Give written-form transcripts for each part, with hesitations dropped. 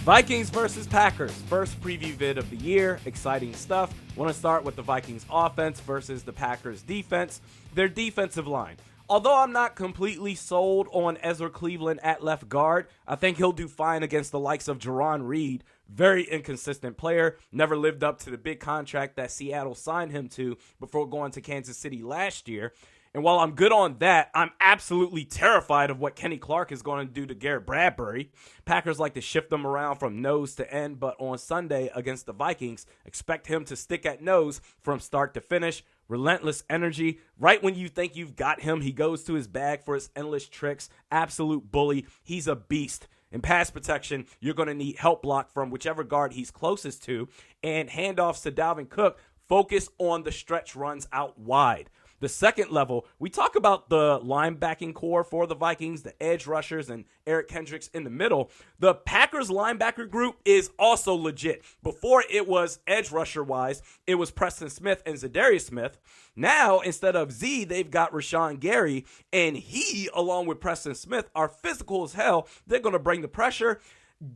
Vikings versus Packers. First preview vid of the year. Exciting stuff. Want to start with the Vikings offense versus the Packers defense. Their defensive line. Although I'm not completely sold on Ezra Cleveland at left guard, I think he'll do fine against the likes of Jarran Reed. Very inconsistent player. Never lived up to the big contract that Seattle signed him to before going to Kansas City last year. And while I'm good on that, I'm absolutely terrified of what Kenny Clark is going to do to Garrett Bradbury. Packers like to shift them around from nose to end, but on Sunday against the Vikings, expect him to stick at nose from start to finish. Relentless energy. Right when you think you've got him, he goes to his bag for his endless tricks. Absolute bully. He's a beast. In pass protection, you're going to need help block from whichever guard he's closest to, and handoffs to Dalvin Cook. Focus on the stretch runs out wide. The second level, we talk about the linebacking core for the Vikings, the edge rushers, and Eric Kendricks in the middle. The Packers linebacker group is also legit. Before it was edge rusher-wise, it was Preston Smith and Zadarius Smith. Now, instead of Z, they've got Rashawn Gary, and he, along with Preston Smith, are physical as hell. They're going to bring the pressure.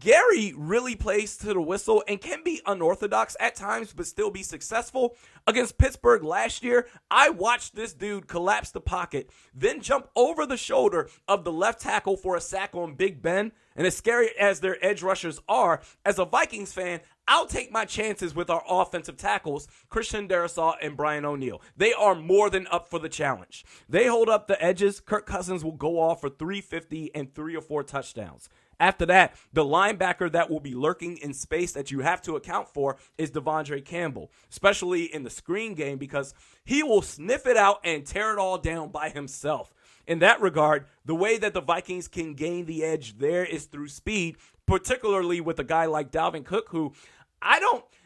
Gary really plays to the whistle and can be unorthodox at times, but still be successful. Against Pittsburgh last year, I watched this dude collapse the pocket, then jump over the shoulder of the left tackle for a sack on Big Ben. And as scary as their edge rushers are, as a Vikings fan, I'll take my chances with our offensive tackles, Christian Darrisaw and Brian O'Neill. They are more than up for the challenge. They hold up the edges. Kirk Cousins will go off for 350 and 3 or 4 touchdowns. After that, the linebacker that will be lurking in space that you have to account for is Devondre Campbell, especially in the screen game, because he will sniff it out and tear it all down by himself. In that regard, the way that the Vikings can gain the edge there is through speed, particularly with a guy like Dalvin Cook, who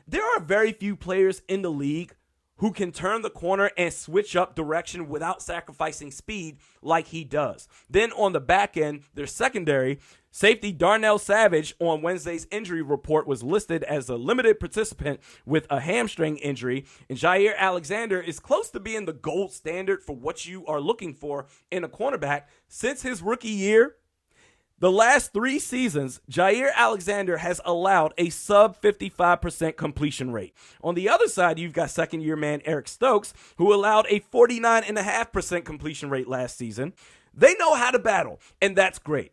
there are very few players in the league who can turn the corner and switch up direction without sacrificing speed like he does. Then on the back end, their secondary, safety Darnell Savage on Wednesday's injury report was listed as a limited participant with a hamstring injury, and Jair Alexander is close to being the gold standard for what you are looking for in a cornerback. Since his rookie year, the last 3 seasons, Jair Alexander has allowed a sub 55% completion rate. On the other side, you've got second-year man Eric Stokes, who allowed a 49.5% completion rate last season. They know how to battle, and that's great.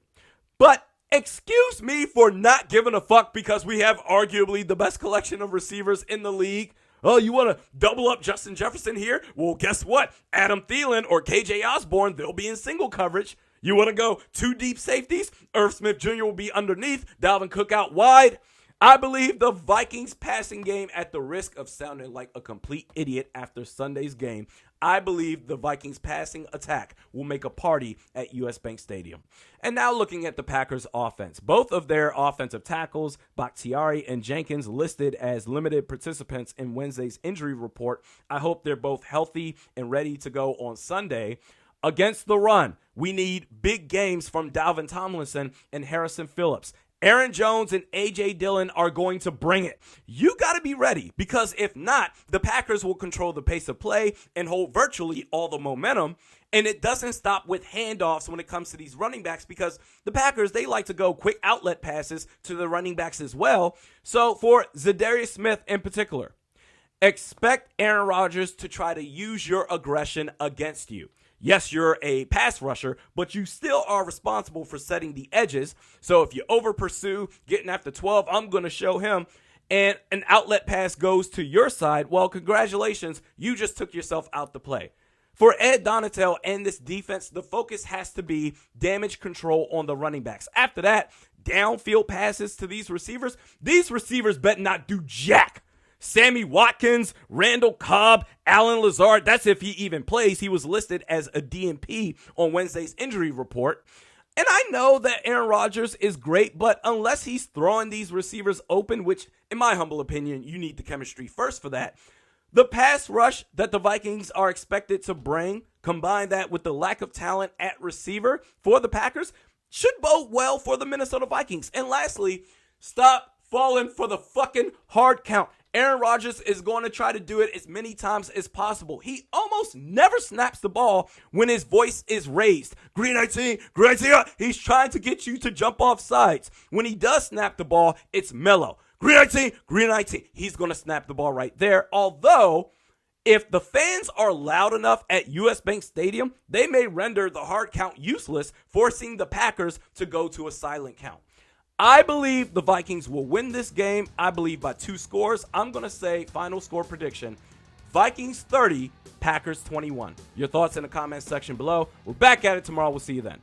But excuse me for not giving a fuck because we have arguably the best collection of receivers in the league. Oh, you want to double up Justin Jefferson here? Well, guess what? Adam Thielen or KJ Osborne, they'll be in single coverage. You want to go 2 deep safeties? Irv Smith Jr. will be underneath. Dalvin Cook out wide. I believe the Vikings passing game, at the risk of sounding like a complete idiot after Sunday's game, I believe the Vikings passing attack will make a party at US Bank Stadium. And now looking at the Packers offense. Both of their offensive tackles, Bakhtiari and Jenkins, listed as limited participants in Wednesday's injury report. I hope they're both healthy and ready to go on Sunday. Against the run, we need big games from Dalvin Tomlinson and Harrison Phillips. Aaron Jones and A.J. Dillon are going to bring it. You got to be ready, because if not, the Packers will control the pace of play and hold virtually all the momentum. And it doesn't stop with handoffs when it comes to these running backs, because the Packers, they like to go quick outlet passes to the running backs as well. So for Zadarius Smith in particular, expect Aaron Rodgers to try to use your aggression against you. Yes, you're a pass rusher, but you still are responsible for setting the edges. So if you over pursue, getting after 12, I'm going to show him, and an outlet pass goes to your side, well, congratulations, you just took yourself out the play. For Ed Donatel and this defense, the focus has to be damage control on the running backs. After that, downfield passes to these receivers bet not do jack. Sammy Watkins, Randall Cobb, Alan Lazard, that's if he even plays. He was listed as a DNP on Wednesday's injury report. And I know that Aaron Rodgers is great, but unless he's throwing these receivers open, which in my humble opinion, you need the chemistry first for that, the pass rush that the Vikings are expected to bring, combine that with the lack of talent at receiver for the Packers, should bode well for the Minnesota Vikings. And lastly, stop falling for the fucking hard count. Aaron Rodgers is going to try to do it as many times as possible. He almost never snaps the ball when his voice is raised. Green 19, green 19. He's trying to get you to jump off sides. When he does snap the ball, it's mellow. Green 19, green 19. He's going to snap the ball right there. Although, if the fans are loud enough at US Bank Stadium, they may render the hard count useless, forcing the Packers to go to a silent count. I believe the Vikings will win this game. I believe by 2 scores. I'm going to say final score prediction, Vikings 30, Packers 21. Your thoughts in the comments section below. We're back at it tomorrow. We'll see you then.